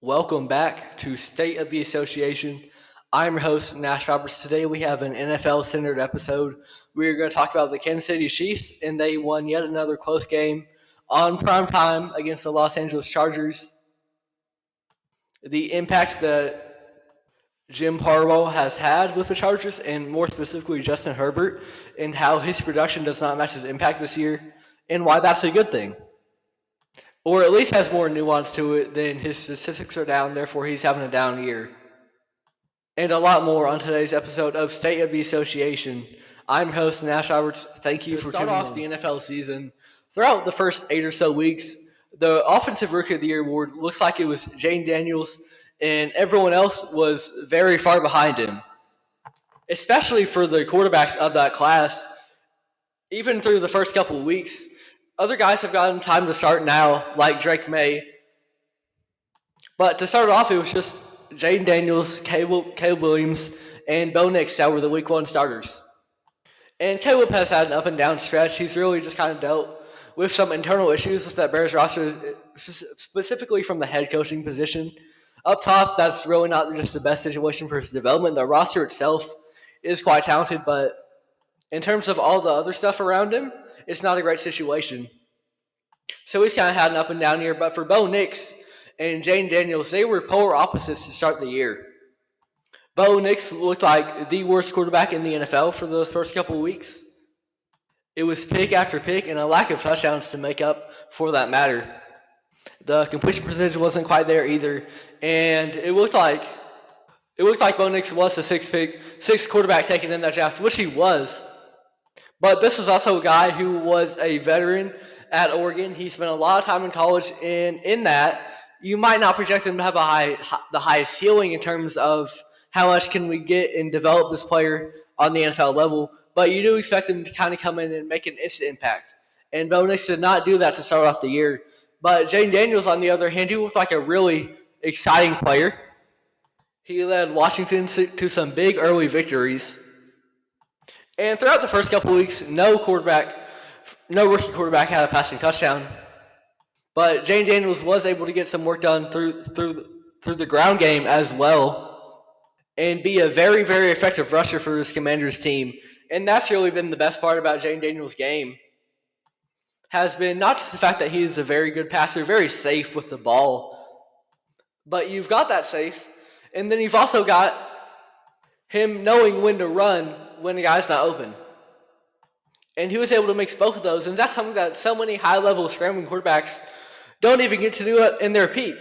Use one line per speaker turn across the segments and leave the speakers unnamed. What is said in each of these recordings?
Welcome back to State of the Association. I'm your host, Nash Roberts. Today we have an NFL-centered episode. We're going to talk about the Kansas City Chiefs, and they won yet another close game on prime time against the Los Angeles Chargers. The impact that Jim Harbaugh has had with the Chargers, and more specifically Justin Herbert, and how his production does not match his impact this year, and why that's a good thing. Or at least has more nuance to it than his statistics are down, therefore he's having a down year. And a lot more on today's episode of State of the Association. I'm your host, Nash Roberts. Thank you for starting off the NFL season. Throughout the first 8 or so weeks, the Offensive Rookie of the Year award looks like it was Jayden Daniels, and everyone else was very far behind him. Especially for the quarterbacks of that class. Even through the first couple of weeks, other guys have gotten time to start now, like Drake May. But to start off, it was just Jayden Daniels, Caleb Williams, and Bo Nix that were the Week 1 starters. And Caleb has had an up and down stretch. He's really just kind of dealt with some internal issues with that Bears roster, specifically from the head coaching position. Up top, that's really not just the best situation for his development. The roster itself is quite talented, but in terms of all the other stuff around him, it's not a great situation. So he's kind of had an up and down year. But for Bo Nix and Jayden Daniels, they were polar opposites to start the year. Bo Nix looked like the worst quarterback in the NFL for those first couple of weeks. It was pick after pick and a lack of touchdowns to make up for that matter. The completion percentage wasn't quite there either, and it looked like Bo Nix was the sixth quarterback taken in that draft, which he was. But this was also a guy who was a veteran at Oregon. He spent a lot of time in college, and in that, you might not project him to have the highest ceiling in terms of how much can we get and develop this player on the NFL level, but you do expect him to kind of come in and make an instant impact. And Bo Nix did not do that to start off the year. But Jayden Daniels, on the other hand, he looked like a really exciting player. He led Washington to some big early victories. And throughout the first couple weeks, no rookie quarterback had a passing touchdown. But Jayden Daniels was able to get some work done through the ground game as well, and be a very, very effective rusher for this Commanders team. And that's really been the best part about Jayden Daniels' game. Has been not just the fact that he is a very good passer, very safe with the ball, but you've got that safe, and then you've also got him knowing when to run when a guy's not open. And he was able to mix both of those, and that's something that so many high-level scrambling quarterbacks don't even get to do it in their peak.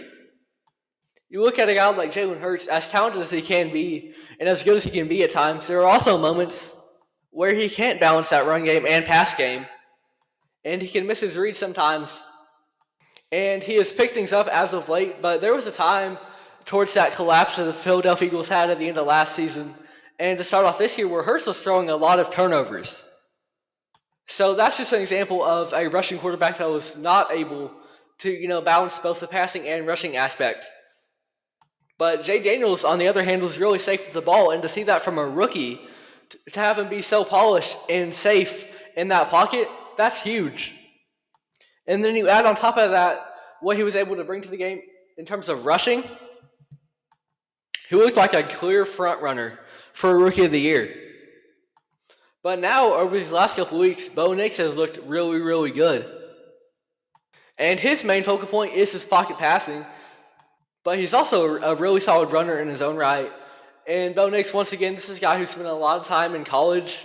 You look at a guy like Jalen Hurts, as talented as he can be, and as good as he can be at times, there are also moments where he can't balance that run game and pass game, and he can miss his reads sometimes. And he has picked things up as of late, but there was a time towards that collapse that the Philadelphia Eagles had at the end of last season, and to start off this year, where Hurts was throwing a lot of turnovers. So that's just an example of a rushing quarterback that was not able to, balance both the passing and rushing aspect. But Jayden Daniels, on the other hand, was really safe with the ball, and to see that from a rookie, to have him be so polished and safe in that pocket, that's huge. And then you add on top of that what he was able to bring to the game in terms of rushing. He looked like a clear front runner for a Rookie of the Year. But now, over these last couple weeks, Bo Nix has looked really, really good. And his main focal point is his pocket passing, but he's also a really solid runner in his own right. And Bo Nix, once again, this is a guy who spent a lot of time in college.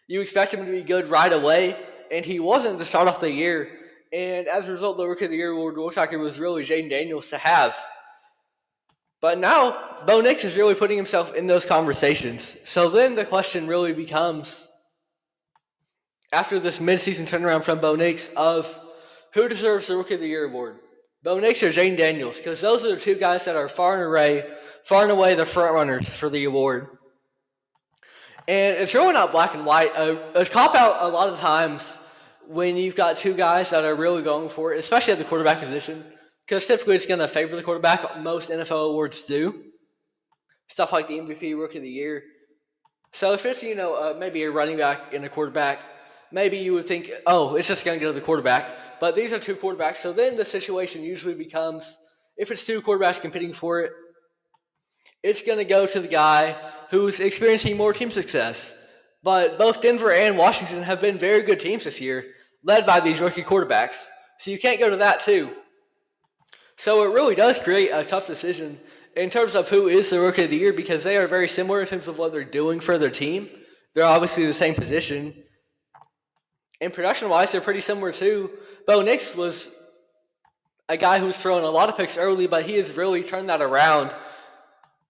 You expect him to be good right away, and he wasn't to start off the year. And as a result, the Rookie of the Year award looks like it was really Jayden Daniels to have. But now, Bo Nix is really putting himself in those conversations. So then the question really becomes, after this midseason turnaround from Bo Nix, of who deserves the Rookie of the Year award? Bo Nix or Jayden Daniels? Because those are the two guys that are far and away the front runners for the award. And it's really not black and white. A cop-out a lot of times when you've got two guys that are really going for it, especially at the quarterback position, because typically it's going to favor the quarterback. Most NFL awards do. Stuff like the MVP, Rookie of the Year. So if it's, maybe a running back and a quarterback, maybe you would think, oh, it's just going to go to the quarterback. But these are two quarterbacks. So then the situation usually becomes, if it's two quarterbacks competing for it, it's going to go to the guy who's experiencing more team success. But both Denver and Washington have been very good teams this year, led by these rookie quarterbacks. So you can't go to that too. So it really does create a tough decision in terms of who is the rookie of the year, because they are very similar in terms of what they're doing for their team. They're obviously the same position. And production-wise, they're pretty similar too. Bo Nix was a guy who was throwing a lot of picks early, but he has really turned that around.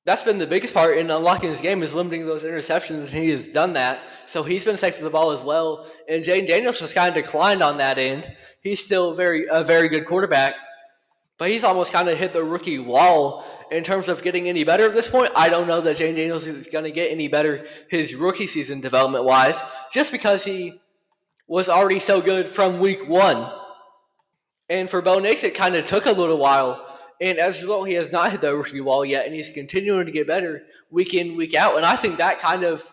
That's been the biggest part in unlocking his game, is limiting those interceptions, and he has done that. So he's been safe with the ball as well. And Jayden Daniels has kind of declined on that end. He's still a very good quarterback, but he's almost kind of hit the rookie wall in terms of getting any better at this point. I don't know that Jayden Daniels is going to get any better his rookie season development-wise, just because he was already so good from week one. And for Bo Nix, it kind of took a little while. And as a result, he has not hit the rookie wall yet, and he's continuing to get better week in, week out. And I think that kind of,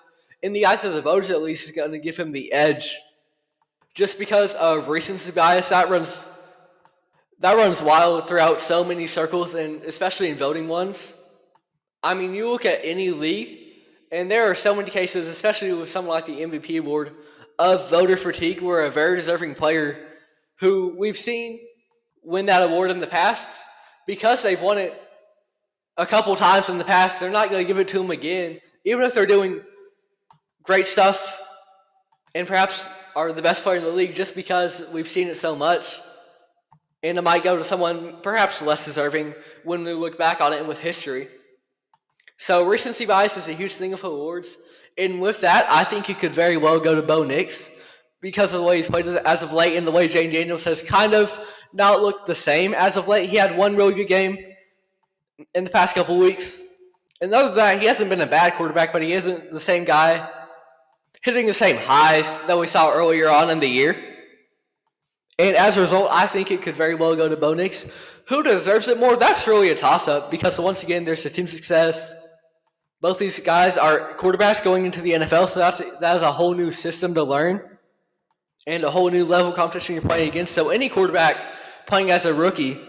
in the eyes of the voters at least, is going to give him the edge. Just because of recency bias, that runs wild throughout so many circles, and especially in voting ones. I mean, you look at any league, and there are so many cases, especially with something like the MVP award, of voter fatigue, where a very deserving player who we've seen win that award in the past, because they've won it a couple times in the past, they're not going to give it to them again, even if they're doing great stuff and perhaps are the best player in the league, just because we've seen it so much. And it might go to someone perhaps less deserving when we look back on it with history. So recency bias is a huge thing of awards. And with that, I think it could very well go to Bo Nix, because of the way he's played as of late, and the way Jayden Daniels has kind of not looked the same as of late. He had one really good game in the past couple weeks. And other than that, he hasn't been a bad quarterback, but he isn't the same guy hitting the same highs that we saw earlier on in the year. And as a result, I think it could very well go to Bo Nix. Who deserves it more? That's really a toss-up, because once again, there's the team success. Both these guys are quarterbacks going into the NFL, so that is a whole new system to learn and a whole new level of competition you're playing against. So any quarterback playing as a rookie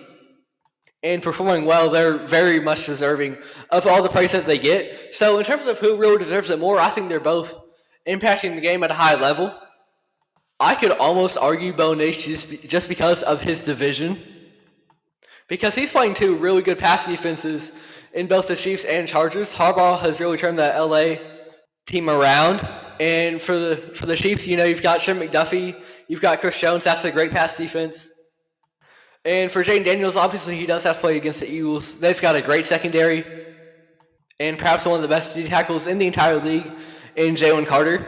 and performing well, they're very much deserving of all the praise that they get. So in terms of who really deserves it more, I think they're both impacting the game at a high level. I could almost argue Bo Nix just because of his division, because he's playing two really good pass defenses in both the Chiefs and Chargers. Harbaugh has really turned that LA team around. And for the Chiefs, you've got Trent McDuffie, you've got Chris Jones. That's a great pass defense. And for Jayden Daniels, obviously he does have to play against the Eagles. They've got a great secondary, and perhaps one of the best D tackles in the entire league in Jalen Carter.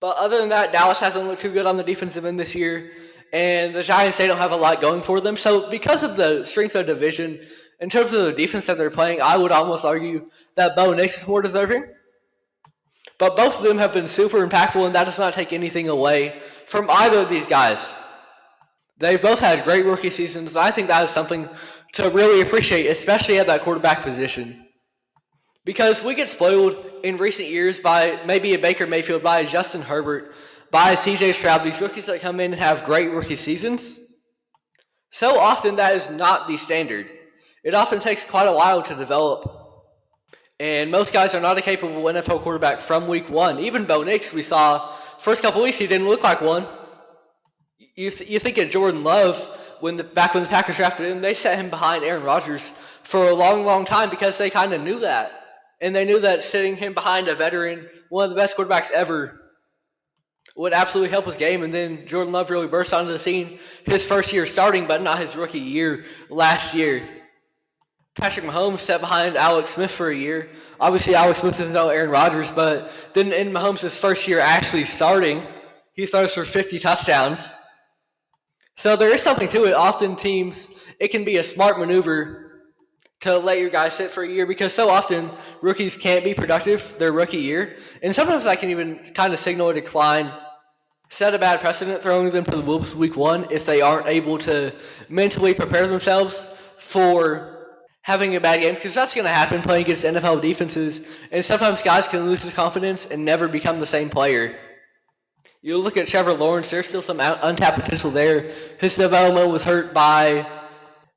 But other than that, Dallas hasn't looked too good on the defensive end this year, and the Giants, they don't have a lot going for them. So because of the strength of the division, in terms of the defense that they're playing, I would almost argue that Bo Nix is more deserving. But both of them have been super impactful, and that does not take anything away from either of these guys. They've both had great rookie seasons, and I think that is something to really appreciate, especially at that quarterback position. Because we get spoiled in recent years by maybe a Baker Mayfield, by a Justin Herbert, by a CJ Stroud, these rookies that come in and have great rookie seasons. So often that is not the standard. It often takes quite a while to develop. And most guys are not a capable NFL quarterback from week one. Even Bo Nix, we saw first couple weeks, he didn't look like one. You think of Jordan Love, back when the Packers drafted him, they set him behind Aaron Rodgers for a long, long time, because they kind of knew that. And they knew that sitting him behind a veteran, one of the best quarterbacks ever, would absolutely help his game. And then Jordan Love really burst onto the scene his first year starting, but not his rookie year last year. Patrick Mahomes sat behind Alex Smith for a year. Obviously, Alex Smith is no Aaron Rodgers, but then in Mahomes' first year actually starting, he throws for 50 touchdowns. So there is something to it. Often teams, it can be a smart maneuver to let your guys sit for a year, because so often rookies can't be productive their rookie year. And sometimes that can even kind of signal a decline, set a bad precedent, throwing them to the Wolves week one if they aren't able to mentally prepare themselves for having a bad game, because that's going to happen playing against NFL defenses, and sometimes guys can lose their confidence and never become the same player. You look at Trevor Lawrence, there's still some untapped potential there. His development was hurt by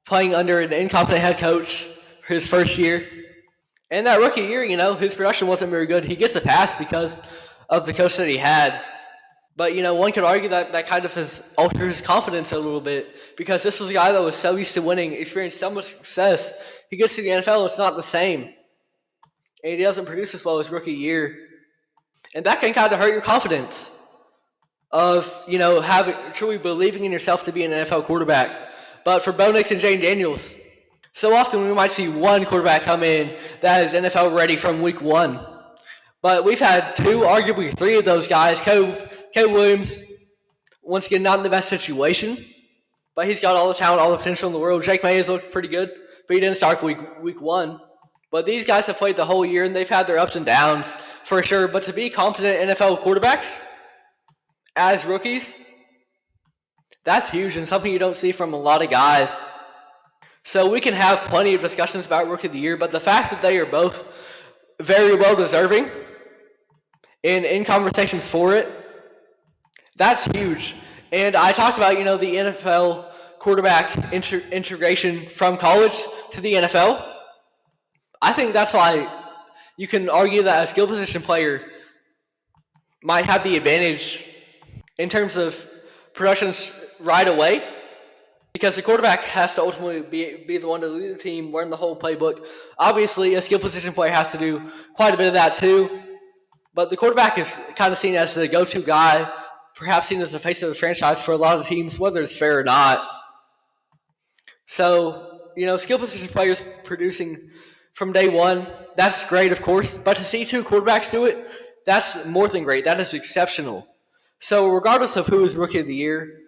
playing under an incompetent head coach for his first year. And that rookie year, his production wasn't very good. He gets a pass because of the coach that he had. But, one could argue that that kind of has altered his confidence a little bit because this was a guy that was so used to winning, experienced so much success. He gets to the NFL and it's not the same. And he doesn't produce as well as rookie year. And that can kind of hurt your confidence of, truly believing in yourself to be an NFL quarterback. But for Bo Nix and Jayden Daniels, so often we might see one quarterback come in that is NFL ready from week one. But we've had two, arguably three of those guys. Caleb Williams, once again, not in the best situation, but he's got all the talent, all the potential in the world. Jake May has looked pretty good, but he didn't start week one. But these guys have played the whole year, and they've had their ups and downs, for sure. But to be competent NFL quarterbacks as rookies, that's huge and something you don't see from a lot of guys. So we can have plenty of discussions about Rookie of the Year, but the fact that they are both very well deserving and in conversations for it, that's huge. And I talked about, the NFL quarterback integration from college to the NFL. I think that's why you can argue that a skill position player might have the advantage in terms of production right away, because the quarterback has to ultimately be the one to lead the team, learn the whole playbook. Obviously, a skill position player has to do quite a bit of that too, but the quarterback is kind of seen as the go-to guy, perhaps seen as the face of the franchise for a lot of teams, whether it's fair or not. So, skill position players producing from day one, that's great, of course, but to see two quarterbacks do it, that's more than great. That is exceptional. So regardless of who is Rookie of the Year,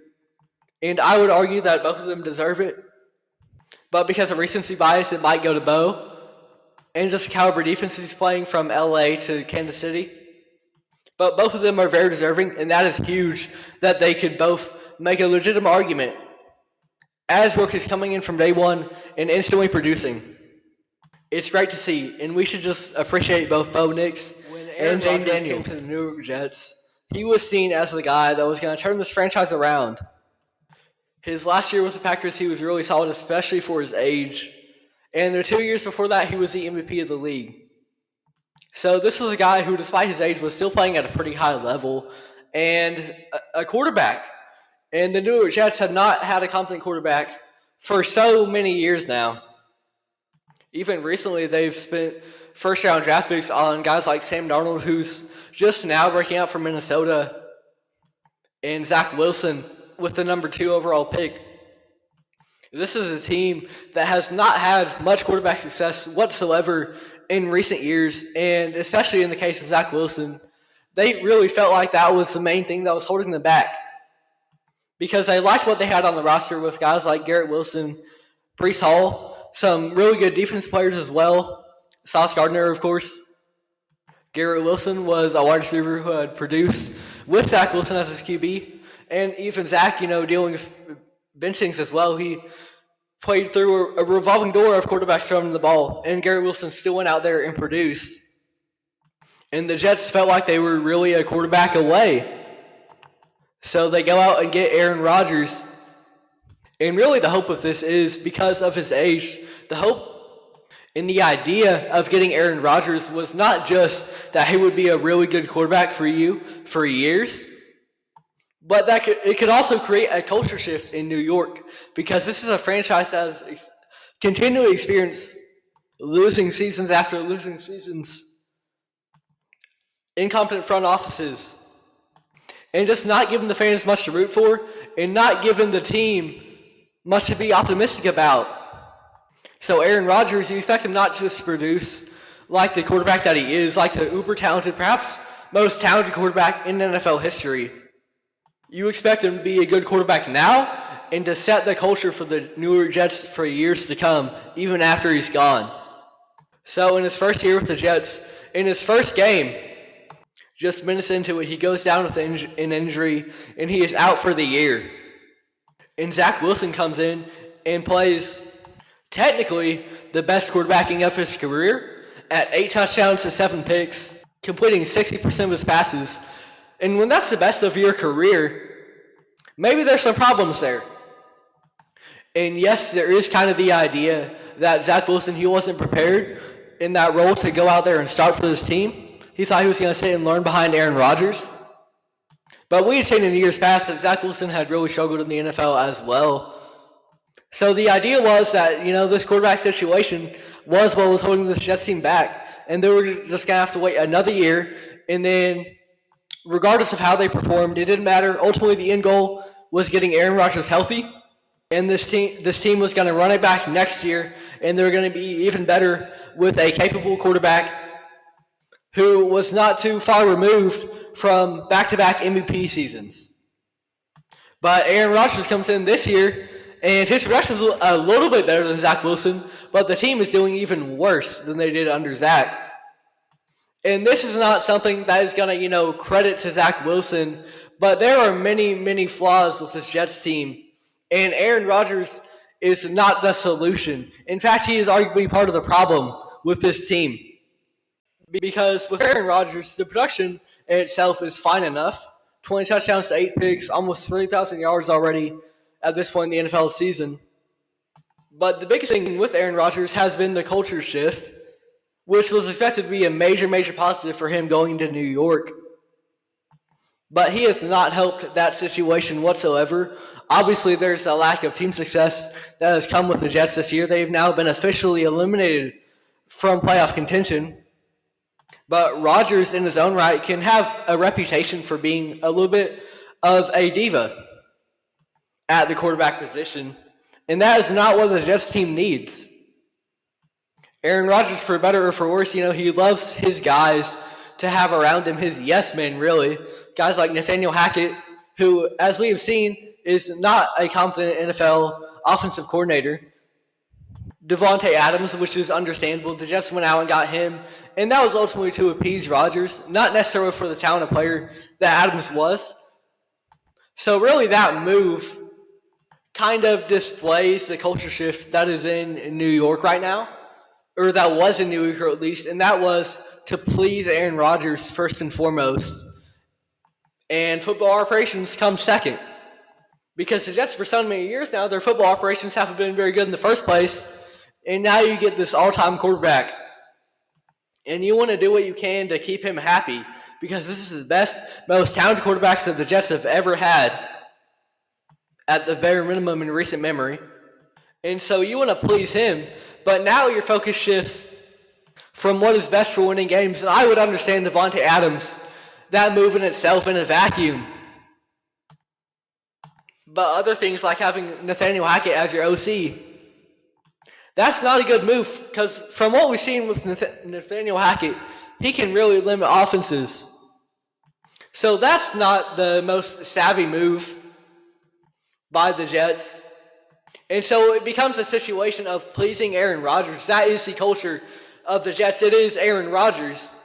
and I would argue that both of them deserve it, but because of recency bias, it might go to Bo, and just the caliber defense he's playing from LA to Kansas City. But both of them are very deserving, and that is huge that they could both make a legitimate argument as rookies coming in from day one and instantly producing. It's great to see, and we should just appreciate both Bo Nix and Jayden Daniels came to the New York Jets. He was seen as the guy that was going to turn this franchise around. His last year with the Packers, he was really solid, especially for his age. And the 2 years before that, he was the MVP of the league. So this was a guy who, despite his age, was still playing at a pretty high level and a quarterback. And the New York Jets have not had a competent quarterback for so many years now. Even recently, they've spent first-round draft picks on guys like Sam Darnold, who's just now breaking out from Minnesota, and Zach Wilson with the number 2 overall pick. This is a team that has not had much quarterback success whatsoever in recent years, and especially in the case of Zach Wilson, they really felt like that was the main thing that was holding them back, because they liked what they had on the roster with guys like Garrett Wilson, Breece Hall, some really good defense players as well. Sauce Gardner, of course. Garrett Wilson was a wide receiver who had produced with Zach Wilson as his QB. And even Zach, dealing with benchings as well. He played through a revolving door of quarterbacks throwing the ball. And Garrett Wilson still went out there and produced. And the Jets felt like they were really a quarterback away. So they go out and get Aaron Rodgers. And really the hope of this is because of his age. The hope in the idea of getting Aaron Rodgers was not just that he would be a really good quarterback for you for years, but that it could also create a culture shift in New York, because this is a franchise that has continually experienced losing seasons after losing seasons, incompetent front offices, and just not giving the fans much to root for and not giving the team much to be optimistic about. So Aaron Rodgers, you expect him not just to produce like the quarterback that he is, like the uber talented, perhaps most talented quarterback in NFL history. You expect him to be a good quarterback now and to set the culture for the New York Jets for years to come, even after he's gone. So in his first year with the Jets, in his first game, just minutes into it, he goes down with an injury and he is out for the year. And Zach Wilson comes in and plays technically the best quarterbacking of his career at 8 touchdowns to 7 picks, completing 60% of his passes. And when that's the best of your career, maybe there's some problems there. And yes, there is kind of the idea that Zach Wilson, he wasn't prepared in that role to go out there and start for this team. He thought he was going to sit and learn behind Aaron Rodgers. But we had seen in the years past that Zach Wilson had really struggled in the NFL as well. So the idea was that, this quarterback situation was what was holding this Jets team back. And they were just going to have to wait another year. And then, regardless of how they performed, it didn't matter. Ultimately, the end goal was getting Aaron Rodgers healthy. And this team was going to run it back next year. And they were going to be even better with a capable quarterback who was not too far removed from back-to-back MVP seasons. But Aaron Rodgers comes in this year, and his production is a little bit better than Zach Wilson, but the team is doing even worse than they did under Zach. And this is not something that is going to, credit to Zach Wilson, but there are many, many flaws with this Jets team, and Aaron Rodgers is not the solution. In fact, he is arguably part of the problem with this team. Because with Aaron Rodgers, the production in itself is fine enough. 20 touchdowns to 8 picks, almost 3,000 yards already at this point in the NFL season. But the biggest thing with Aaron Rodgers has been the culture shift, which was expected to be a major, major positive for him going to New York. But he has not helped that situation whatsoever. Obviously, there's a lack of team success that has come with the Jets this year. They've now been officially eliminated from playoff contention. But Rodgers, in his own right, can have a reputation for being a little bit of a diva at the quarterback position. And that is not what the Jets team needs. Aaron Rodgers, for better or for worse, he loves his guys to have around him, his yes men, really. Guys like Nathaniel Hackett, who, as we have seen, is not a competent NFL offensive coordinator. Devontae Adams, which is understandable. The Jets went out and got him, and that was ultimately to appease Rodgers, not necessarily for the talented player that Adams was. So really that move kind of displays the culture shift that is in New York right now, or that was in New York at least, and that was to please Aaron Rodgers first and foremost. And football operations come second. Because the Jets, for so many years now, their football operations haven't been very good in the first place. And now you get this all-time quarterback. And you want to do what you can to keep him happy. Because this is the best, most talented quarterbacks that the Jets have ever had. At the very minimum in recent memory. And so you want to please him. But now your focus shifts from what is best for winning games. And I would understand Devontae Adams, that move in itself in a vacuum. But other things like having Nathaniel Hackett as your OC, that's not a good move because from what we've seen with Nathaniel Hackett, he can really limit offenses. So that's not the most savvy move by the Jets. And so it becomes a situation of pleasing Aaron Rodgers. That is the culture of the Jets. It is Aaron Rodgers.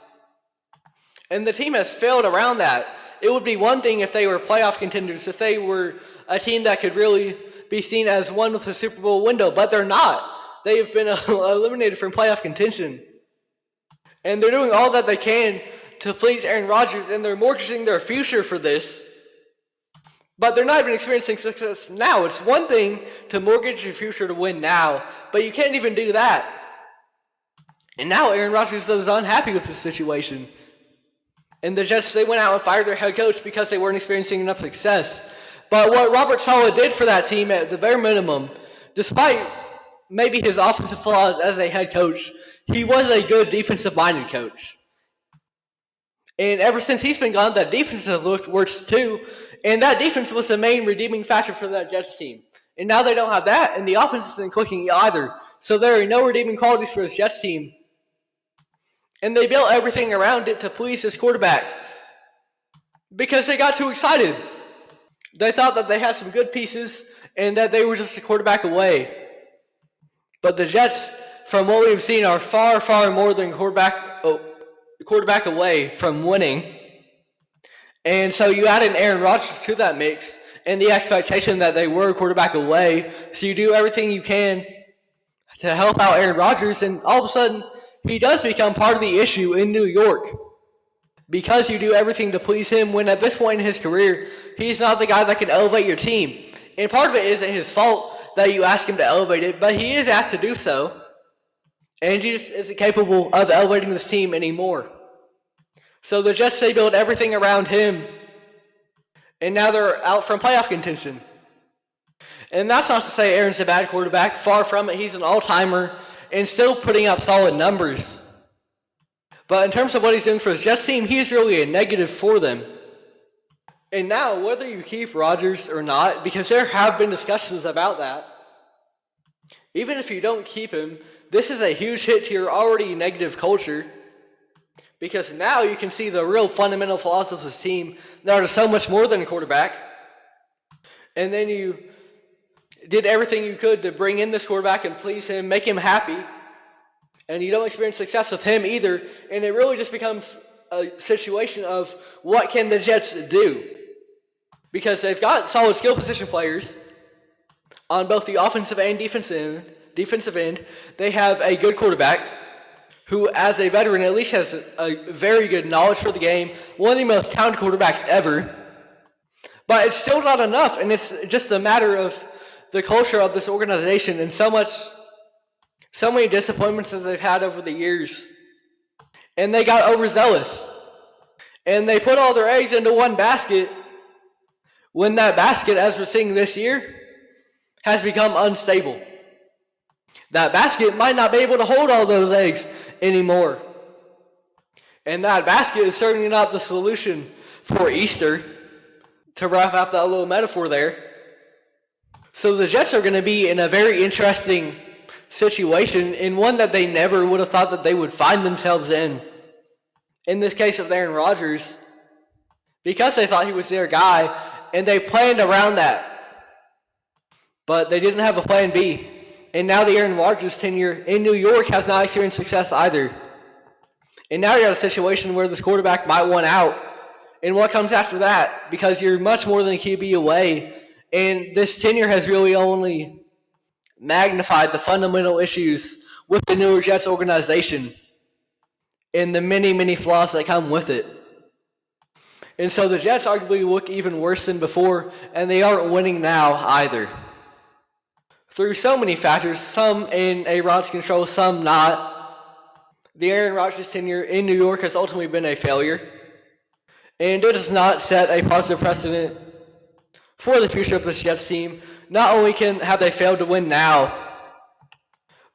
And the team has failed around that. It would be one thing if they were playoff contenders, if they were a team that could really be seen as one with a Super Bowl window, but they're not. They have been eliminated from playoff contention. And they're doing all that they can to please Aaron Rodgers, and they're mortgaging their future for this. But they're not even experiencing success now. It's one thing to mortgage your future to win now, but you can't even do that. And now Aaron Rodgers is unhappy with this situation. And the Jets, they went out and fired their head coach because they weren't experiencing enough success. But what Robert Saleh did for that team at the bare minimum, despite maybe his offensive flaws as a head coach, he was a good defensive-minded coach. And ever since he's been gone, that defense has looked worse too. And that defense was the main redeeming factor for that Jets team. And now they don't have that, and the offense isn't clicking either. So there are no redeeming qualities for this Jets team. And they built everything around it to please this quarterback. Because they got too excited. They thought that they had some good pieces and that they were just a quarterback away. But the Jets, from what we've seen, are far, far more than quarterback away from winning. And so you add in Aaron Rodgers to that mix and the expectation that they were a quarterback away. So you do everything you can to help out Aaron Rodgers, and all of a sudden, he does become part of the issue in New York. Because you do everything to please him, when at this point in his career, he's not the guy that can elevate your team. And part of it isn't his fault. that you ask him to elevate it, but he is asked to do so. And he just isn't capable of elevating this team anymore. So the Jets, they build everything around him, and now they're out from playoff contention. And that's not to say Aaron's a bad quarterback. Far from it. He's an all-timer and still putting up solid numbers. But in terms of what he's doing for the Jets team, he's really a negative for them. And now, whether you keep Rodgers or not, because there have been discussions about that, even if you don't keep him, this is a huge hit to your already negative culture, because now you can see the real fundamental flaws of this team that are so much more than a quarterback. And then you did everything you could to bring in this quarterback and please him, make him happy, and you don't experience success with him either, and it really just becomes a situation of what can the Jets do? Because they've got solid skill position players on both the offensive and defensive end. They have a good quarterback who, as a veteran, at least has a very good knowledge for the game, one of the most talented quarterbacks ever. But it's still not enough, and it's just a matter of the culture of this organization and so many disappointments that they've had over the years. And they got overzealous. And they put all their eggs into one basket when that basket, as we're seeing this year, has become unstable. That basket might not be able to hold all those eggs anymore. And that basket is certainly not the solution for Easter, to wrap up that little metaphor there. So the Jets are going to be in a very interesting situation, in one that they never would have thought that they would find themselves in. In this case of Aaron Rodgers, because they thought he was their guy, and they planned around that. But they didn't have a plan B. And now the Aaron Rodgers tenure in New York has not experienced success either. And now you're in a situation where this quarterback might want out. And what comes after that? Because you're much more than a QB away. And this tenure has really only magnified the fundamental issues with the New York Jets organization and the many, many flaws that come with it. And so the Jets arguably look even worse than before, and they aren't winning now either. Through so many factors, some in a Rodgers control, some not, the Aaron Rodgers tenure in New York has ultimately been a failure. And it does not set a positive precedent for the future of this Jets team. Not only have they failed to win now,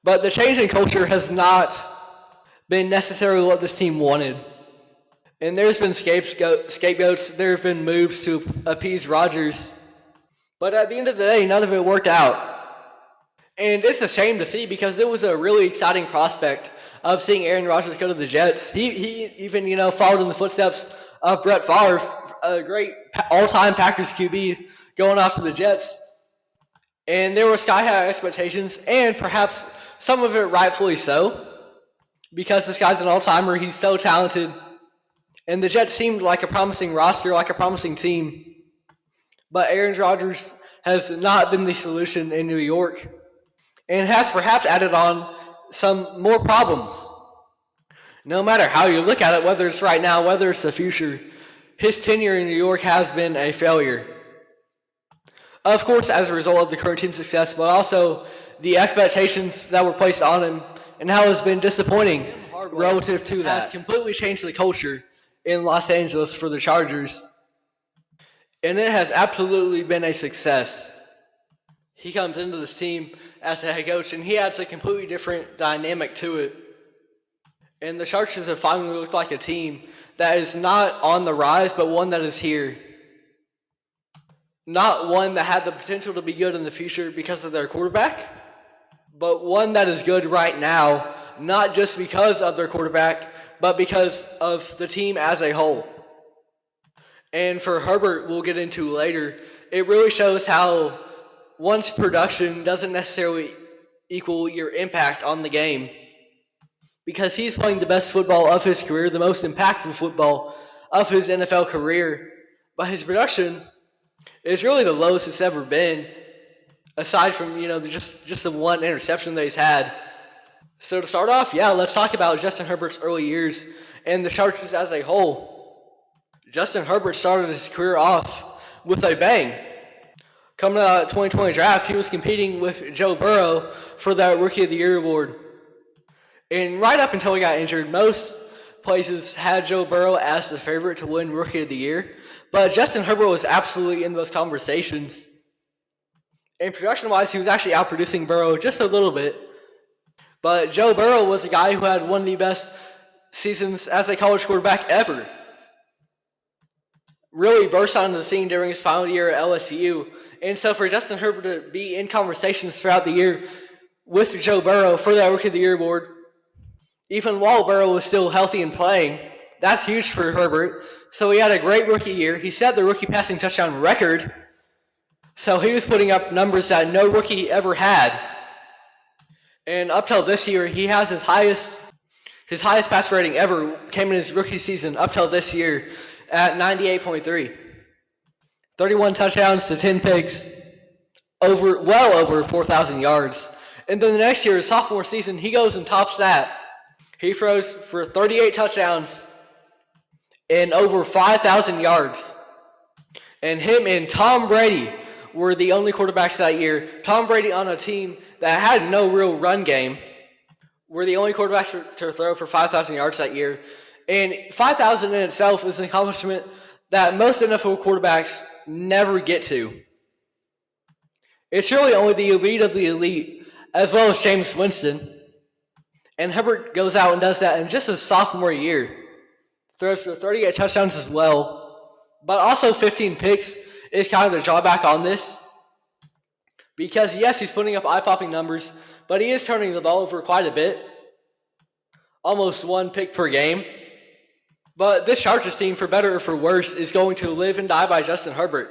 but the change in culture has not been necessarily what this team wanted. And there's been scapegoats, there have been moves to appease Rodgers. But at the end of the day, none of it worked out. And it's a shame to see, because it was a really exciting prospect of seeing Aaron Rodgers go to the Jets. He even, followed in the footsteps of Brett Favre, a great all-time Packers QB, going off to the Jets. And there were sky-high expectations, and perhaps some of it rightfully so, because this guy's an all-timer, he's so talented. And the Jets seemed like a promising roster, like a promising team. But Aaron Rodgers has not been the solution in New York, and has perhaps added on some more problems. No matter how you look at it, whether it's right now, whether it's the future, his tenure in New York has been a failure. Of course, as a result of the current team's success, but also the expectations that were placed on him and how it's been disappointing relative to that. Has completely changed the culture in Los Angeles for the Chargers. And it has absolutely been a success. He comes into this team as a head coach, and he adds a completely different dynamic to it. And the Chargers have finally looked like a team that is not on the rise, but one that is here. Not one that had the potential to be good in the future because of their quarterback, but one that is good right now, not just because of their quarterback, but because of the team as a whole. And for Herbert, we'll get into later, it really shows how one's production doesn't necessarily equal your impact on the game. Because he's playing the best football of his career, the most impactful football of his NFL career. But his production is really the lowest it's ever been, aside from, just the one interception that he's had. So to start off, let's talk about Justin Herbert's early years and the Chargers as a whole. Justin Herbert started his career off with a bang. Coming out of the 2020 draft, he was competing with Joe Burrow for that Rookie of the Year award. And right up until he got injured, most places had Joe Burrow as the favorite to win Rookie of the Year. But Justin Herbert was absolutely in those conversations. And production-wise, he was actually outproducing Burrow just a little bit. But Joe Burrow was a guy who had one of the best seasons as a college quarterback ever. Really burst onto the scene during his final year at LSU. And so for Justin Herbert to be in conversations throughout the year with Joe Burrow for that Rookie of the Year award, even while Burrow was still healthy and playing, that's huge for Herbert. So he had a great rookie year. He set the rookie passing touchdown record. So he was putting up numbers that no rookie ever had. And up till this year, he has his highest pass rating ever came in his rookie season up till this year at 98.3. 31 touchdowns to 10 picks, well over 4,000 yards. And then the next year, his sophomore season, he goes and tops that. He throws for 38 touchdowns and over 5,000 yards. And him and Tom Brady were the only quarterbacks that year. Tom Brady on a team that had no real run game were the only quarterbacks to throw for 5,000 yards that year. And 5,000 in itself is an accomplishment that most NFL quarterbacks never get to. It's really only the elite of the elite, as well as Jameis Winston. And Herbert goes out and does that in just his sophomore year. Throws for 38 touchdowns as well. But also 15 picks is kind of the drawback on this. Because yes, he's putting up eye-popping numbers, but he is turning the ball over quite a bit. Almost one pick per game. But this Chargers team, for better or for worse, is going to live and die by Justin Herbert.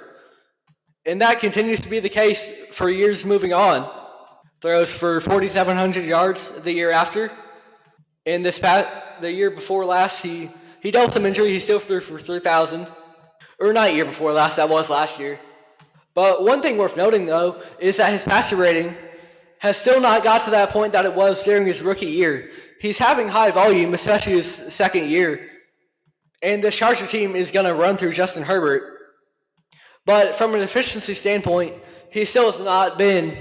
And that continues to be the case for years moving on. Throws for 4,700 yards the year after. And the year before last, he dealt some injury. He still threw for 3,000. Or not year before last, that was last year. But one thing worth noting, though, is that his passer rating has still not got to that point that it was during his rookie year. He's having high volume, especially his second year. And the Charger team is going to run through Justin Herbert. But from an efficiency standpoint, he still has not been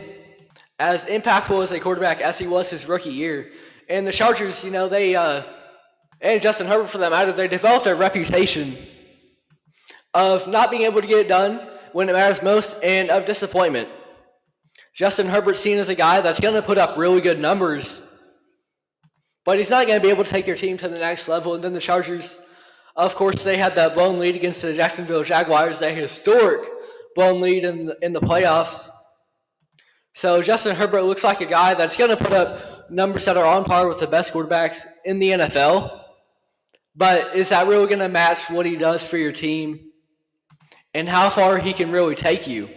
as impactful as a quarterback as he was his rookie year. And the Chargers, and Justin Herbert for that matter, they developed a reputation of not being able to get it done when it matters most and of disappointment. Justin Herbert's seen as a guy that's going to put up really good numbers, but he's not going to be able to take your team to the next level. And then the Chargers, of course, they had that blown lead against the Jacksonville Jaguars, a historic blown lead in the playoffs. So Justin Herbert looks like a guy that's going to put up numbers that are on par with the best quarterbacks in the NFL. But is that really going to match what he does for your team and how far he can really take you?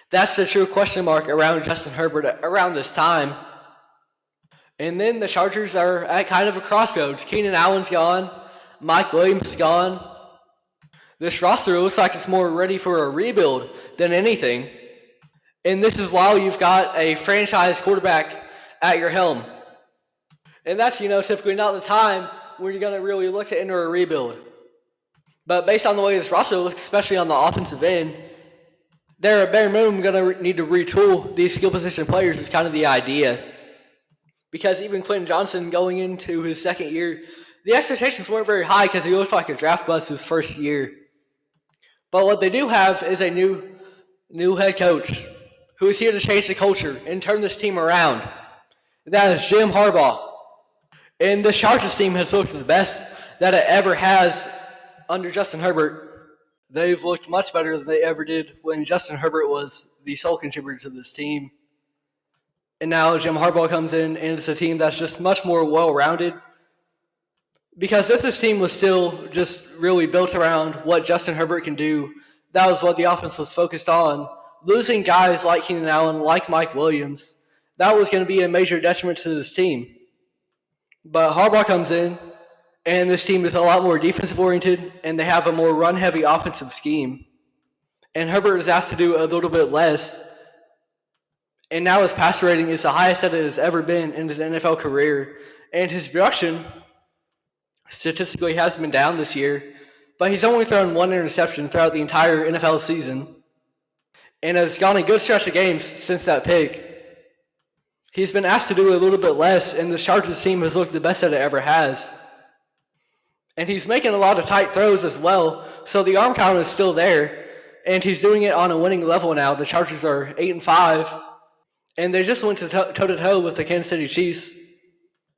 That's the true question mark around Justin Herbert around this time. And then the Chargers are at kind of a crossroads. Keenan Allen's gone. Mike Williams is gone. This roster looks like it's more ready for a rebuild than anything. And this is while you've got a franchise quarterback at your helm. And that's, typically not the time when you're going to really look to enter a rebuild. But based on the way this roster looks, especially on the offensive end, they're at bare minimum going to need to retool these skill position players is kind of the idea. Because even Quentin Johnson going into his second year, the expectations weren't very high because he looked like a draft bust his first year. But what they do have is a new head coach who is here to change the culture and turn this team around. That is Jim Harbaugh. And the Chargers team has looked the best that it ever has under Justin Herbert. They've looked much better than they ever did when Justin Herbert was the sole contributor to this team. And now Jim Harbaugh comes in, and it's a team that's just much more well-rounded. Because if this team was still just really built around what Justin Herbert can do, that was what the offense was focused on. Losing guys like Keenan Allen, like Mike Williams, that was going to be a major detriment to this team. But Harbaugh comes in, and this team is a lot more defensive-oriented, and they have a more run-heavy offensive scheme. And Herbert is asked to do a little bit less. And now his passer rating is the highest that it has ever been in his NFL career. And his production statistically has been down this year, but he's only thrown one interception throughout the entire NFL season. and has gone a good stretch of games since that pick. He's been asked to do a little bit less, and the Chargers team has looked the best that it ever has. And he's making a lot of tight throws as well, so the arm count is still there, and he's doing it on a winning level now. The Chargers are 8-5, and they just went to toe-to-toe with the Kansas City Chiefs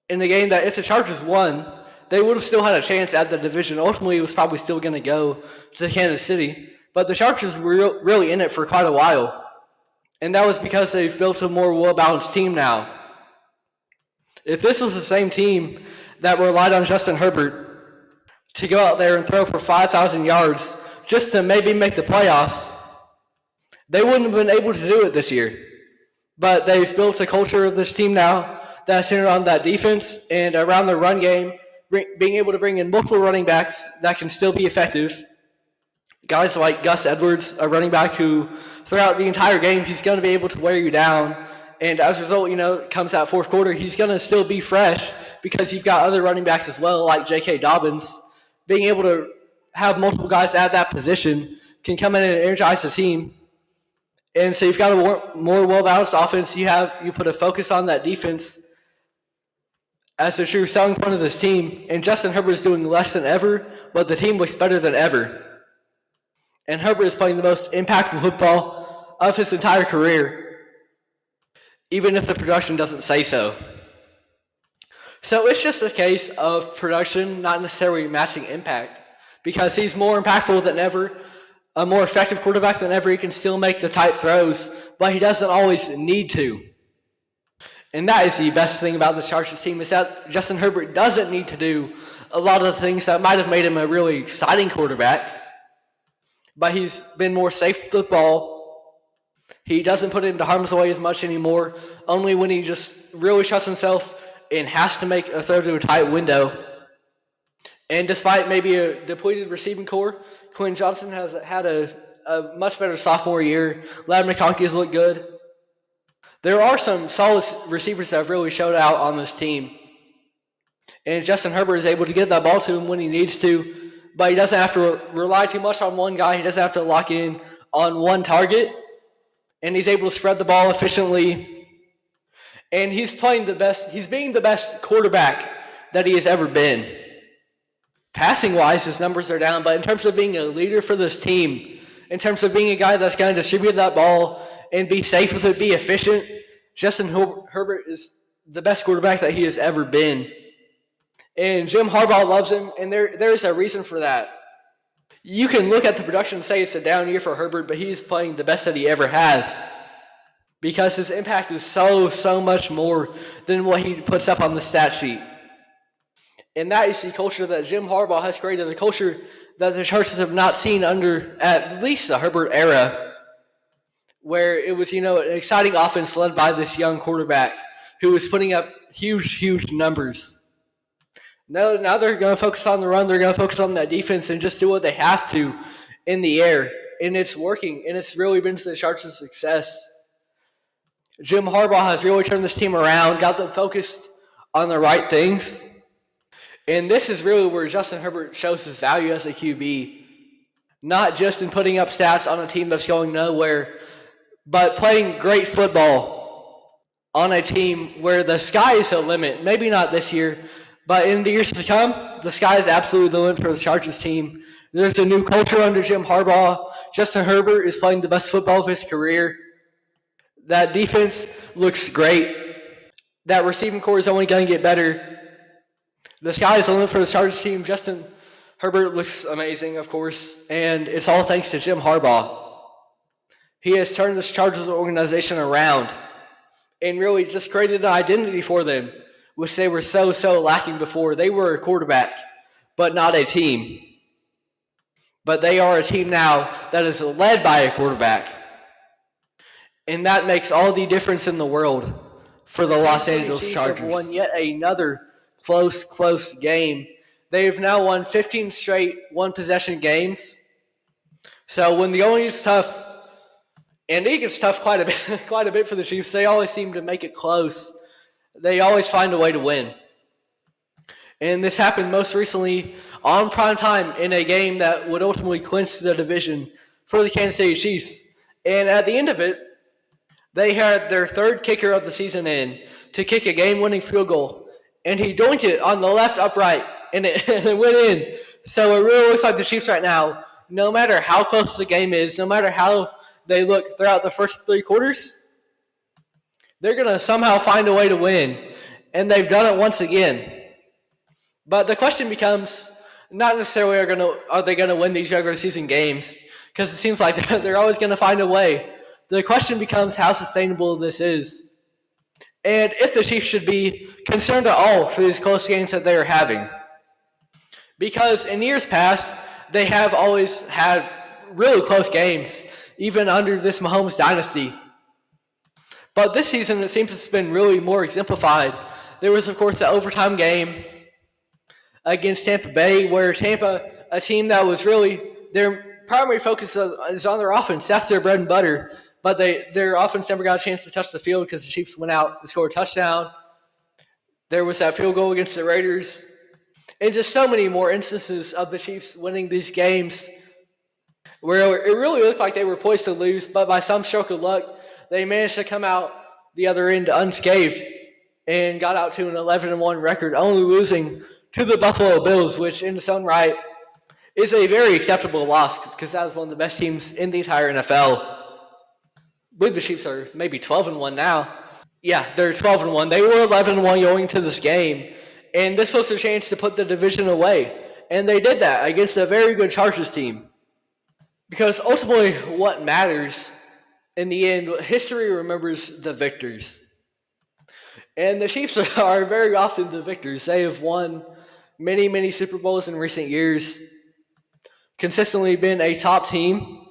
in the game that if the Chargers won, they would have still had a chance at the division. Ultimately, it was probably still going to go to Kansas City, but the Chargers were really in it for quite a while, and that was because they've built a more well-balanced team now. If this was the same team that relied on Justin Herbert to go out there and throw for 5,000 yards just to maybe make the playoffs, they wouldn't have been able to do it this year. But they've built a culture of this team now that's centered on that defense and around the run game, being able to bring in multiple running backs that can still be effective. Guys like Gus Edwards, a running back who throughout the entire game, he's going to be able to wear you down. And as a result, comes that fourth quarter, he's going to still be fresh because you've got other running backs as well, like J.K. Dobbins. Being able to have multiple guys at that position can come in and energize the team. And so you've got a more well-balanced offense. You put a focus on that defense as the true selling point of this team. And Justin Herbert is doing less than ever, but the team looks better than ever. And Herbert is playing the most impactful football of his entire career, even if the production doesn't say so. So it's just a case of production not necessarily matching impact, because he's more impactful than ever, a more effective quarterback than ever. He can still make the tight throws, but he doesn't always need to. And that is the best thing about the Chargers team, is that Justin Herbert doesn't need to do a lot of the things that might have made him a really exciting quarterback, but he's been more safe with the ball. He doesn't put it into harm's way as much anymore, only when he just really trusts himself and has to make a throw to a tight window. And despite maybe a depleted receiving core, Quinn Johnson has had a much better sophomore year. Ladd McConkey has looked good. There are some solid receivers that have really showed out on this team. And Justin Herbert is able to get that ball to him when he needs to, but he doesn't have to rely too much on one guy. He doesn't have to lock in on one target. And he's able to spread the ball efficiently. And he's playing the best. He's being the best quarterback that he has ever been. Passing-wise, his numbers are down, but in terms of being a leader for this team, in terms of being a guy that's going to distribute that ball and be safe with it, be efficient, Justin Herbert is the best quarterback that he has ever been. And Jim Harbaugh loves him, and there is a reason for that. You can look at the production and say it's a down year for Herbert, but he's playing the best that he ever has, because his impact is so much more than what he puts up on the stat sheet. And that is the culture that Jim Harbaugh has created, a culture that the Chargers have not seen under at least the Herbert era, where it was, an exciting offense led by this young quarterback who was putting up huge numbers. Now they're going to focus on the run. They're going to focus on that defense and just do what they have to in the air. And it's working, and it's really been to the Chargers' success. Jim Harbaugh has really turned this team around, got them focused on the right things. And this is really where Justin Herbert shows his value as a QB. Not just in putting up stats on a team that's going nowhere, but playing great football on a team where the sky is the limit. Maybe not this year, but in the years to come, the sky is absolutely the limit for the Chargers team. There's a new culture under Jim Harbaugh. Justin Herbert is playing the best football of his career. That defense looks great. That receiving core is only going to get better. The sky is the limit for the Chargers team. Justin Herbert looks amazing, of course, and it's all thanks to Jim Harbaugh. He has turned this Chargers organization around and really just created an identity for them, which they were so lacking before. They were a quarterback, but not a team. But they are a team now that is led by a quarterback. And that makes all the difference in the world for the Los Angeles Chargers. Have won yet another close game. They've now won 15 straight one-possession games. So when the going gets tough, and it gets tough quite a bit for the Chiefs, they always seem to make it close. They always find a way to win. And this happened most recently on prime time in a game that would ultimately clinch the division for the Kansas City Chiefs. And at the end of it, they had their third kicker of the season in to kick a game-winning field goal, and he doinked it on the left upright, and it, and it went in. So it really looks like the Chiefs right now, no matter how close the game is, no matter how they look throughout the first three quarters, they're going to somehow find a way to win, and they've done it once again. But the question becomes not necessarily are they going to win these regular season games, because it seems like they're always going to find a way. The question becomes how sustainable this is, and if the Chiefs should be concerned at all for these close games that they are having. Because in years past, they have always had really close games, even under this Mahomes dynasty. But this season, it seems it's been really more exemplified. There was, of course, the overtime game against Tampa Bay, where Tampa, a team that was really their primary focus is on their offense. That's their bread and butter. But their offense never got a chance to touch the field because the Chiefs went out and scored a touchdown. There was that field goal against the Raiders. And just so many more instances of the Chiefs winning these games where it really looked like they were poised to lose, but by some stroke of luck, they managed to come out the other end unscathed and got out to an 11-1 record, only losing to the Buffalo Bills, which in its own right is a very acceptable loss because that was one of the best teams in the entire NFL. I believe the Chiefs are maybe 12-1 now. Yeah, they're 12-1. They were 11-1 going into this game, and this was their chance to put the division away. And they did that against a very good Chargers team. Because ultimately what matters in the end, history remembers the victors. And the Chiefs are very often the victors. They have won many, many Super Bowls in recent years, consistently been a top team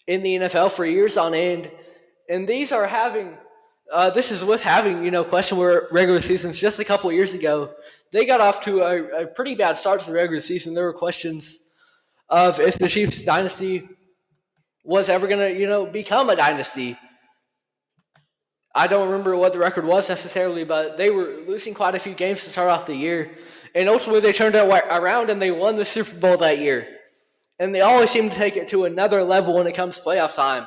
in the NFL for years on end. And these are having, this is with having, questionable regular seasons. Just a couple years ago, they got off to a pretty bad start to the regular season. There were questions of if the Chiefs dynasty was ever going to, become a dynasty. I don't remember what the record was necessarily, but they were losing quite a few games to start off the year. And ultimately they turned it around and they won the Super Bowl that year. And they always seem to take it to another level when it comes to playoff time.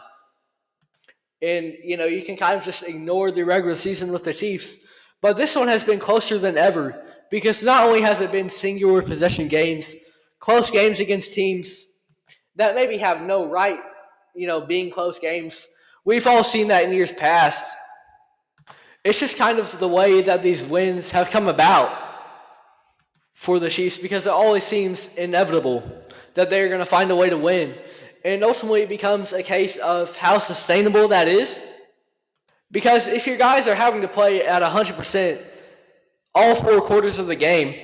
And, you can kind of just ignore the regular season with the Chiefs. But this one has been closer than ever because not only has it been singular possession games, close games against teams that maybe have no right, being close games. We've all seen that in years past. It's just kind of the way that these wins have come about for the Chiefs because it always seems inevitable that they're going to find a way to win. And ultimately it becomes a case of how sustainable that is. Because if your guys are having to play at 100% all 4 quarters of the game,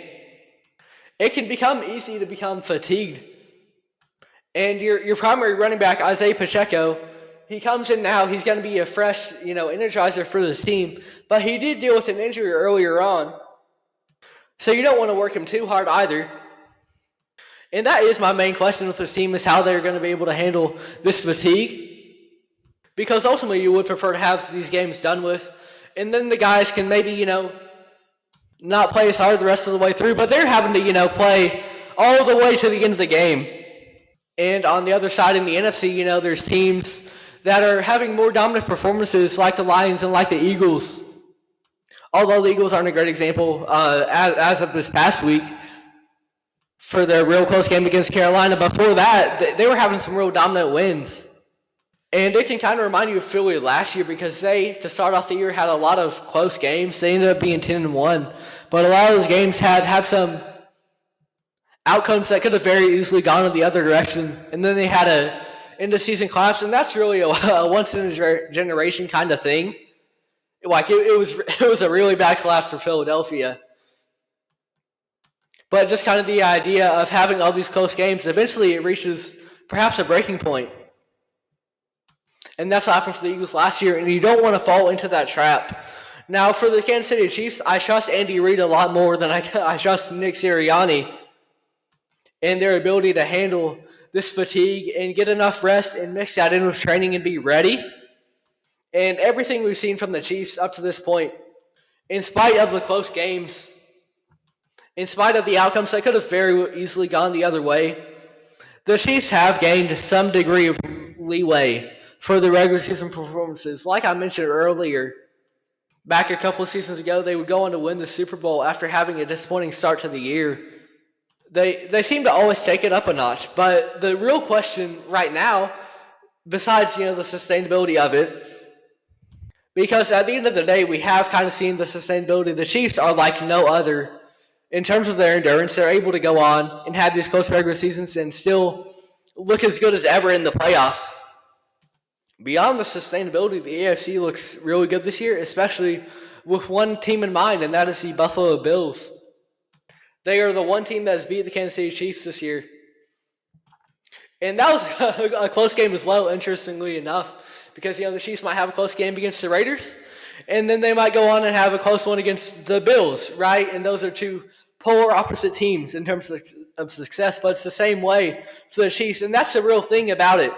it can become easy to become fatigued. And your primary running back, Isaiah Pacheco, he comes in now. He's going to be a fresh, energizer for this team. But he did deal with an injury earlier on. So you don't want to work him too hard either. And that is my main question with this team is how they're going to be able to handle this fatigue. Because ultimately you would prefer to have these games done with. And then the guys can maybe, not play as hard the rest of the way through. But they're having to, play all the way to the end of the game. And on the other side in the NFC, there's teams that are having more dominant performances like the Lions and like the Eagles. Although the Eagles aren't a great example as of this past week for their real close game against Carolina. Before that, they were having some real dominant wins. And it can kind of remind you of Philly last year because they, to start off the year, had a lot of close games. They ended up being 10-1. But a lot of those games had some outcomes that could have very easily gone in the other direction. And then they had a end-of-season collapse, and that's really a once-in-a-generation kind of thing. Like, it was a really bad collapse for Philadelphia. But just kind of the idea of having all these close games, eventually it reaches perhaps a breaking point. And that's what happened for the Eagles last year, and you don't want to fall into that trap. Now, for the Kansas City Chiefs, I trust Andy Reid a lot more than I trust Nick Sirianni and their ability to handle this fatigue and get enough rest and mix that in with training and be ready. And everything we've seen from the Chiefs up to this point, in spite of the close games, in spite of the outcomes that could have very easily gone the other way, the Chiefs have gained some degree of leeway for the regular season performances. Like I mentioned earlier, back a couple of seasons ago, they would go on to win the Super Bowl after having a disappointing start to the year. They seem to always take it up a notch. But the real question right now, besides the sustainability of it, because at the end of the day, we have kind of seen the sustainability. The Chiefs are like no other in terms of their endurance. They're able to go on and have these close regular seasons and still look as good as ever in the playoffs. Beyond the sustainability, the AFC looks really good this year, especially with one team in mind, and that is the Buffalo Bills. They are the one team that has beat the Kansas City Chiefs this year. And that was a close game as well, interestingly enough, because the Chiefs might have a close game against the Raiders, and then they might go on and have a close one against the Bills, right? And those are two polar opposite teams in terms of success, but it's the same way for the Chiefs, and that's the real thing about it,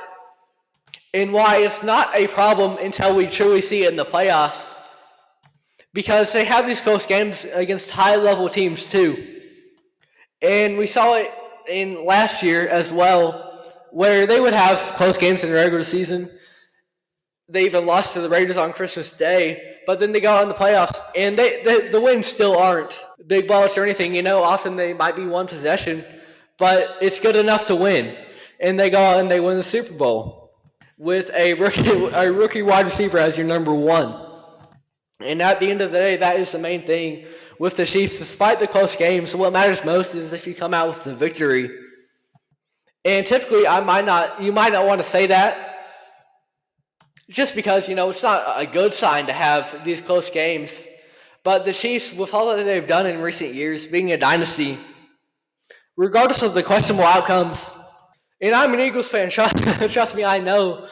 and why it's not a problem until we truly see it in the playoffs, because they have these close games against high-level teams too. And we saw it in last year as well, where they would have close games in the regular season. They even lost to the Raiders on Christmas Day, but then they go on the playoffs, and the wins still aren't big balls or anything. Often they might be one possession, but it's good enough to win. And they go out and they win the Super Bowl with a rookie wide receiver as your number one. And at the end of the day, that is the main thing with the Chiefs. Despite the close games, what matters most is if you come out with the victory. And typically, you might not want to say that, just because it's not a good sign to have these close games. But the Chiefs, with all that they've done in recent years, being a dynasty, regardless of the questionable outcomes, and I'm an Eagles fan. Trust me, I know,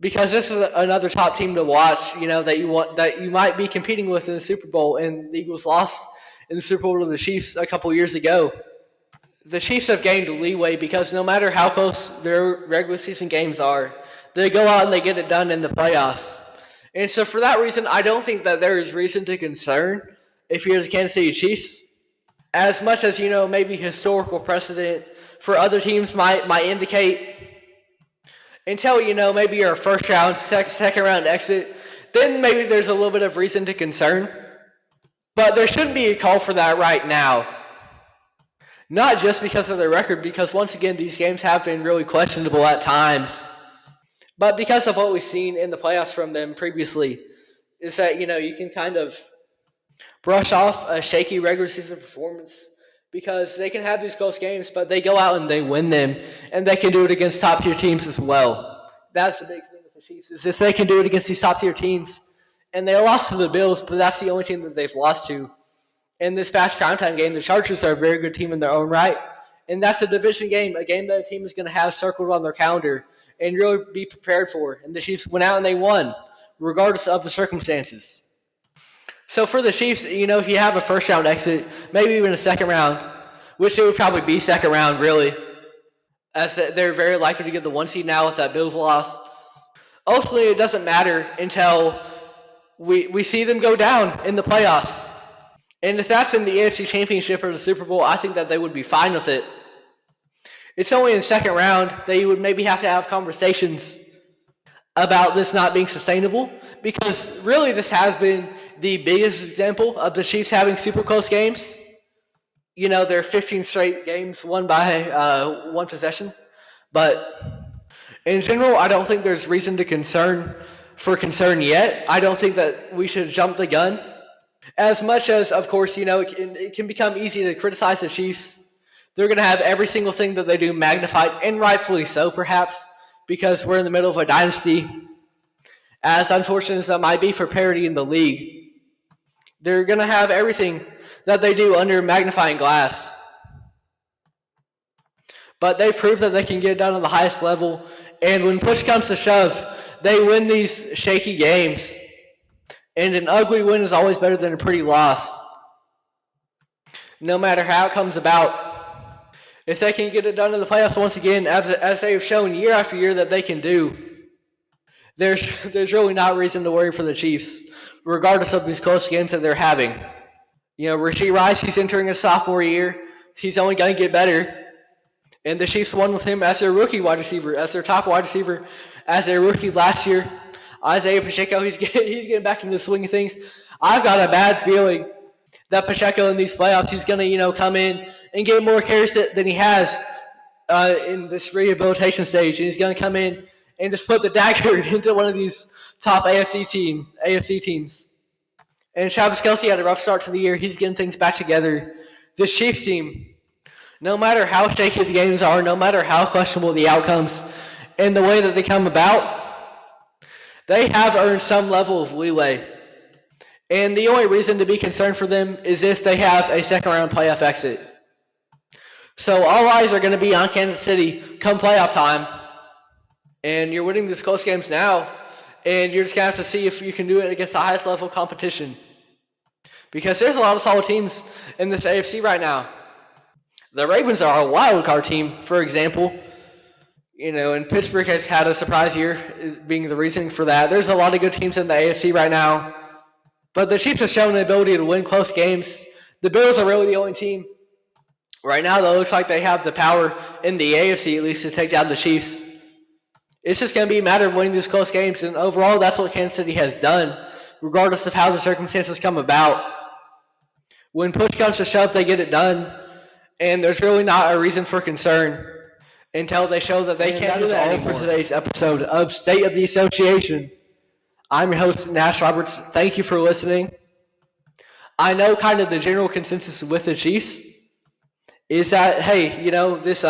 because this is another top team to watch. That you might be competing with in the Super Bowl, and the Eagles lost in the Super Bowl to the Chiefs a couple years ago. The Chiefs have gained leeway because no matter how close their regular season games are, they go out and they get it done in the playoffs. And so for that reason, I don't think that there is reason to concern if you're the Kansas City Chiefs. As much as, maybe historical precedent for other teams might indicate, until, maybe you're a first round, second round exit, then maybe there's a little bit of reason to concern. But there shouldn't be a call for that right now. Not just because of their record, because once again, these games have been really questionable at times. But because of what we've seen in the playoffs from them previously, is that, you can kind of brush off a shaky regular season performance because they can have these close games, but they go out and they win them, and they can do it against top-tier teams as well. That's the big thing with the Chiefs, is if they can do it against these top-tier teams, and they lost to the Bills, but that's the only team that they've lost to. In this past primetime game, the Chargers are a very good team in their own right, and that's a division game, a game that a team is going to have circled on their calendar and really be prepared for. And the Chiefs went out and they won, regardless of the circumstances. So for the Chiefs, if you have a first-round exit, maybe even a second round, which it would probably be second round, really, as they're very likely to get the one seed now with that Bills loss. Ultimately, it doesn't matter until we see them go down in the playoffs. And if that's in the AFC Championship or the Super Bowl, I think that they would be fine with it. It's only in the second round that you would maybe have to have conversations about this not being sustainable, because really this has been the biggest example of the Chiefs having super close games. They're 15 straight games won by one possession. But in general, I don't think there's reason to concern yet. I don't think that we should jump the gun. As much as, of course, it can become easy to criticize the Chiefs. They're going to have every single thing that they do magnified, and rightfully so, perhaps, because we're in the middle of a dynasty. As unfortunate as that might be for parity in the league, they're going to have everything that they do under magnifying glass. But they've proved that they can get it done on the highest level, and when push comes to shove, they win these shaky games. And an ugly win is always better than a pretty loss, no matter how it comes about. If they can get it done in the playoffs once again, as they have shown year after year that they can do, there's really not reason to worry for the Chiefs, regardless of these close games that they're having. Rashee Rice, he's entering his sophomore year. He's only going to get better. And the Chiefs won with him as their rookie wide receiver, as their top wide receiver, as a rookie last year. Isaiah Pacheco, he's getting back into the swing of things. I've got a bad feeling that Pacheco in these playoffs, he's going to, come in and get more carries than he has in this rehabilitation stage. And he's going to come in and just flip the dagger into one of these top AFC teams. And Travis Kelce had a rough start to the year. He's getting things back together. This Chiefs team, no matter how shaky the games are, no matter how questionable the outcomes, and the way that they come about, they have earned some level of leeway. And the only reason to be concerned for them is if they have a second-round playoff exit. So all eyes are going to be on Kansas City come playoff time. And you're winning these close games now, and you're just going to have to see if you can do it against the highest level of competition. Because there's a lot of solid teams in this AFC right now. The Ravens are a wild card team, for example. And Pittsburgh has had a surprise year, is being the reason for that. There's a lot of good teams in the AFC right now. But the Chiefs have shown the ability to win close games. The Bills are really the only team right now that looks like they have the power in the AFC, at least, to take down the Chiefs. It's just going to be a matter of winning these close games. And overall, that's what Kansas City has done, regardless of how the circumstances come about. When push comes to shove, they get it done. And there's really not a reason for concern until they show that they can't do that anymore. For today's episode of State of the Association. I'm your host, Nash Roberts. Thank you for listening. I know kind of the general consensus with the Chiefs is that, hey, this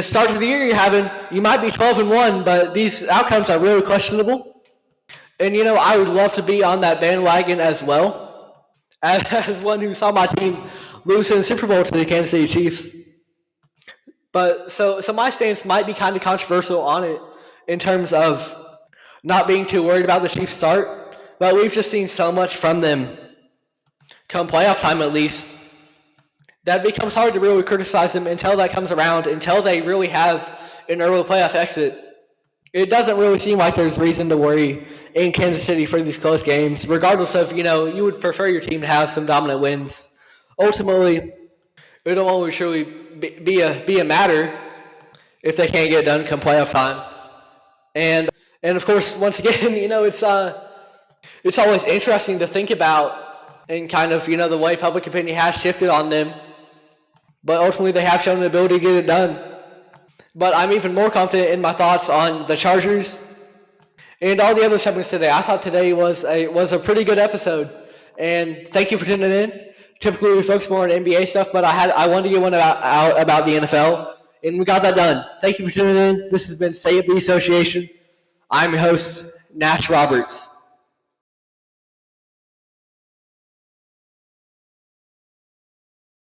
start to the year you're having, you might be 12-1, but these outcomes are really questionable. And, I would love to be on that bandwagon as well, as one who saw my team lose in the Super Bowl to the Kansas City Chiefs. But so my stance might be kind of controversial on it in terms of not being too worried about the Chiefs' start. But we've just seen so much from them come playoff time, at least, that it becomes hard to really criticize them until that comes around, until they really have an early playoff exit. It doesn't really seem like there's reason to worry in Kansas City for these close games, regardless of, you would prefer your team to have some dominant wins. Ultimately, it'll always truly be a matter if they can't get it done come playoff time. And of course, once again, it's always interesting to think about and kind of, the way public opinion has shifted on them. But ultimately, they have shown the ability to get it done. But I'm even more confident in my thoughts on the Chargers and all the other segments today. I thought today was a pretty good episode. And thank you for tuning in. Typically, we focus more on NBA stuff, but I wanted to get one about the NFL, and we got that done. Thank you for tuning in. This has been State of the Association. I'm your host, Nash Roberts.